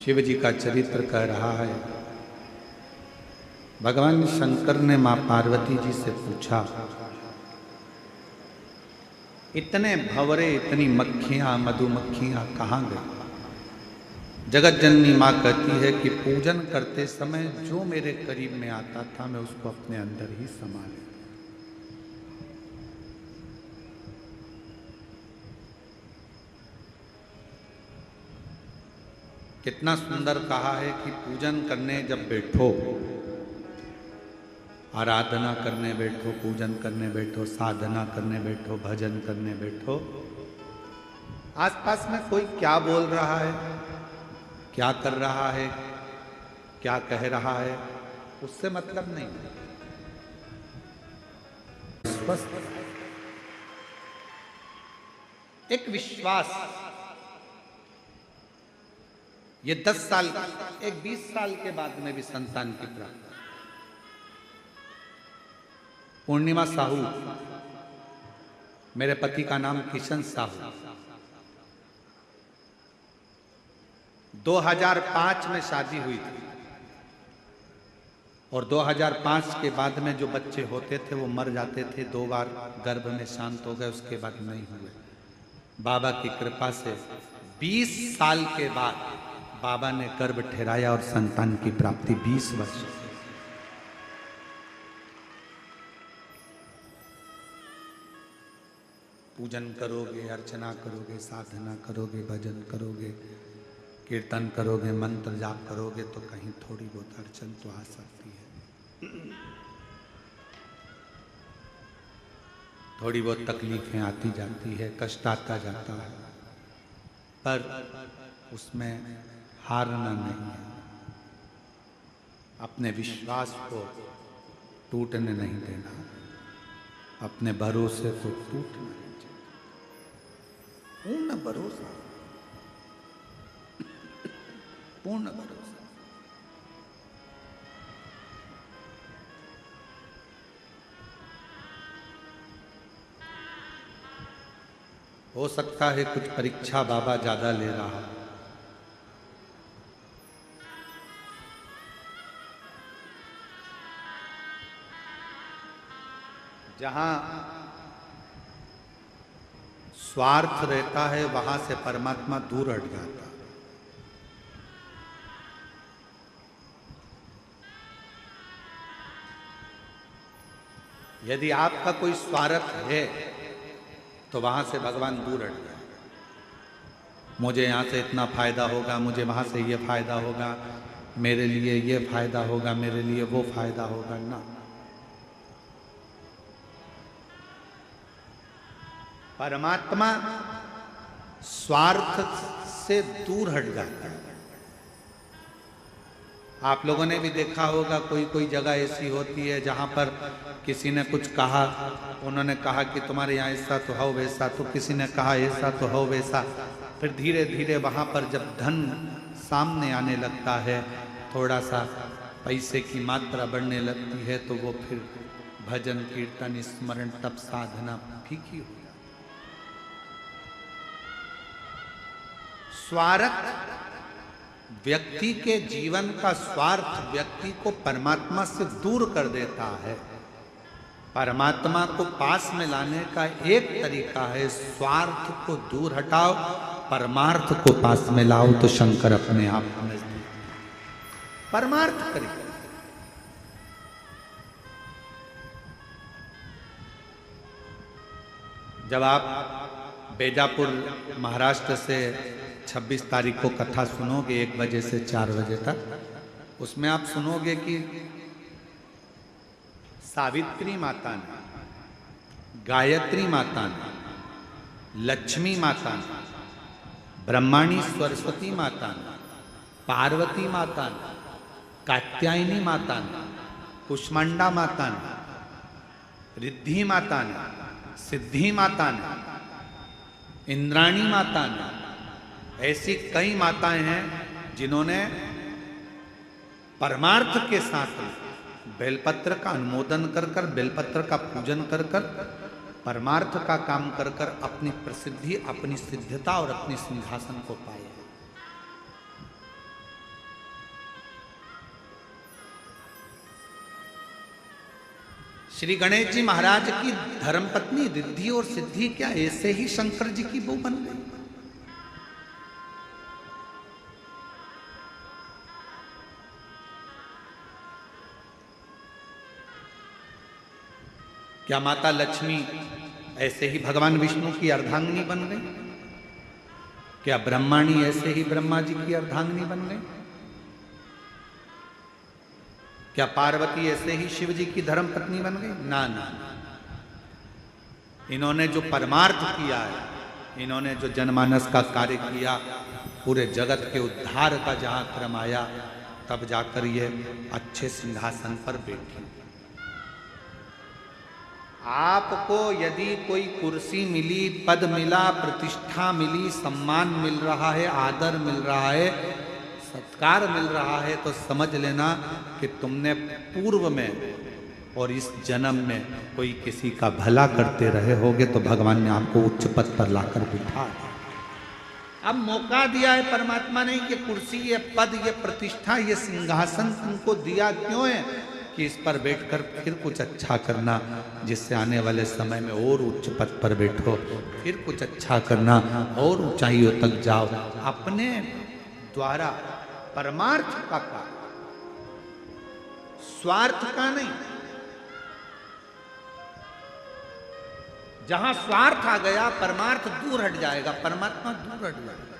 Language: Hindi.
शिव जी का चरित्र कह रहा है। भगवान शंकर ने मां पार्वती जी से पूछा, इतने भंवरे इतनी मक्खियां मधुमक्खियां कहाँ गई? जगत जननी मां कहती है कि पूजन करते समय जो मेरे करीब में आता था मैं उसको अपने अंदर ही समा लेता। कितना सुंदर कहा है कि पूजन करने जब बैठो, आराधना करने बैठो, पूजन करने बैठो, साधना करने बैठो, भजन करने बैठो, आसपास में कोई क्या बोल रहा है, क्या कर रहा है, क्या कह रहा है, उससे मतलब नहीं। स्वस्थ एक विश्वास, ये 10 साल, एक 20 साल के बाद में भी संतान की प्राप्ति। पूर्णिमा साहू, मेरे पति का नाम किशन साहू, 2005 में शादी हुई थी और 2005 के बाद में जो बच्चे होते थे वो मर जाते थे। 2 बार गर्भ में शांत हो गए, उसके बाद नहीं हुए। बाबा की कृपा से 20 साल के बाद बाबा ने गर्भ ठहराया और संतान की प्राप्ति 20 वर्ष। पूजन करोगे, अर्चना करोगे, साधना करोगे, भजन करोगे, कीर्तन करोगे, मंत्र जाप करोगे तो कहीं थोड़ी बहुत अड़चन तो आ सकती है, थोड़ी बहुत तकलीफें आती जाती है, कष्ट आता जाता है, पर उसमें हारना नहीं है। अपने विश्वास को टूटने नहीं देना, अपने भरोसे को टूटना नहीं चाहिए। पूर्ण भरोसा, पूर्ण भरोसा। हो सकता है कुछ परीक्षा बाबा ज्यादा ले रहा है, जहां स्वार्थ रहता है वहां से परमात्मा दूर हट जाता है। यदि आपका कोई स्वार्थ है तो वहां से भगवान दूर हट जाए। मुझे यहां से इतना फायदा होगा, मुझे वहां से ये फायदा होगा, मेरे लिए ये फायदा होगा, मेरे लिए वो फायदा होगा, ना। परमात्मा स्वार्थ से दूर हट जाता है। आप लोगों ने भी देखा होगा, कोई कोई जगह ऐसी होती है जहां पर किसी ने कुछ कहा, उन्होंने कहा कि तुम्हारे यहाँ ऐसा तो हो वैसा, तो किसी ने कहा ऐसा तो हो वैसा। फिर धीरे धीरे वहां पर जब धन सामने आने लगता है, थोड़ा सा पैसे की मात्रा बढ़ने लगती है, तो वो फिर भजन कीर्तन स्मरण तप साधना फीकी हो जाती। स्वार्थ व्यक्ति के जीवन का स्वार्थ व्यक्ति को परमात्मा से दूर कर देता है। परमात्मा को पास में लाने का एक तरीका है, स्वार्थ को दूर हटाओ, परमार्थ को पास में लाओ, तो शंकर अपने आप नजदीक। परमार्थ करिए। जब आप बेजापुर महाराष्ट्र से 26 तारीख को कथा सुनोगे 1 बजे से 4 बजे तक, उसमें आप सुनोगे कि सावित्री माता ने, गायत्री माता ने, लक्ष्मी माता ने, ब्रह्माणी सरस्वती माता ने, पार्वती माता ने, कात्यायनी माता ने, कुष्मांडा माता ने, रिद्धि माता ने, सिद्धि माता ने, इंद्राणी माता ने, ऐसी कई माताएं हैं जिन्होंने परमार्थ के साथ बेलपत्र का अनुमोदन कर कर, बेलपत्र का पूजन कर कर, परमार्थ का काम कर कर अपनी प्रसिद्धि, अपनी सिद्धता और अपनी सिंहासन को पाया। श्री गणेश जी महाराज की धर्मपत्नी रिद्धि और सिद्धि क्या ऐसे ही शंकर जी की बहू बन गई? क्या माता लक्ष्मी ऐसे ही भगवान विष्णु की अर्धांगिनी बन गई? क्या ब्रह्माणी ऐसे ही ब्रह्मा जी की अर्धांगिनी बन गई? क्या पार्वती ऐसे ही शिव जी की धर्मपत्नी बन गई? ना ना, इन्होंने जो परमार्थ किया है, इन्होंने जो जनमानस का कार्य किया, पूरे जगत के उद्धार का जहां क्रम आया, तब जाकर ये अच्छे सिंहासन पर बैठी। आपको यदि कोई कुर्सी मिली, पद मिला, प्रतिष्ठा मिली, सम्मान मिल रहा है, आदर मिल रहा है, सत्कार मिल रहा है, तो समझ लेना कि तुमने पूर्व में और इस जन्म में कोई किसी का भला करते रहे होगे, तो भगवान ने आपको उच्च पद पर लाकर बिठा। अब मौका दिया है परमात्मा ने, ये कुर्सी, ये पद, ये प्रतिष्ठा, ये सिंहासन तुमको दिया क्यों है? कि इस पर बैठकर फिर कुछ अच्छा करना, जिससे आने वाले समय में और उच्च पद पर बैठो, फिर कुछ अच्छा करना और ऊंचाइयों तक जाओ। अपने द्वारा परमार्थ का कार्य, स्वार्थ का नहीं। जहां स्वार्थ आ गया, परमार्थ दूर हट जाएगा, परमात्मा दूर हट जाएगा।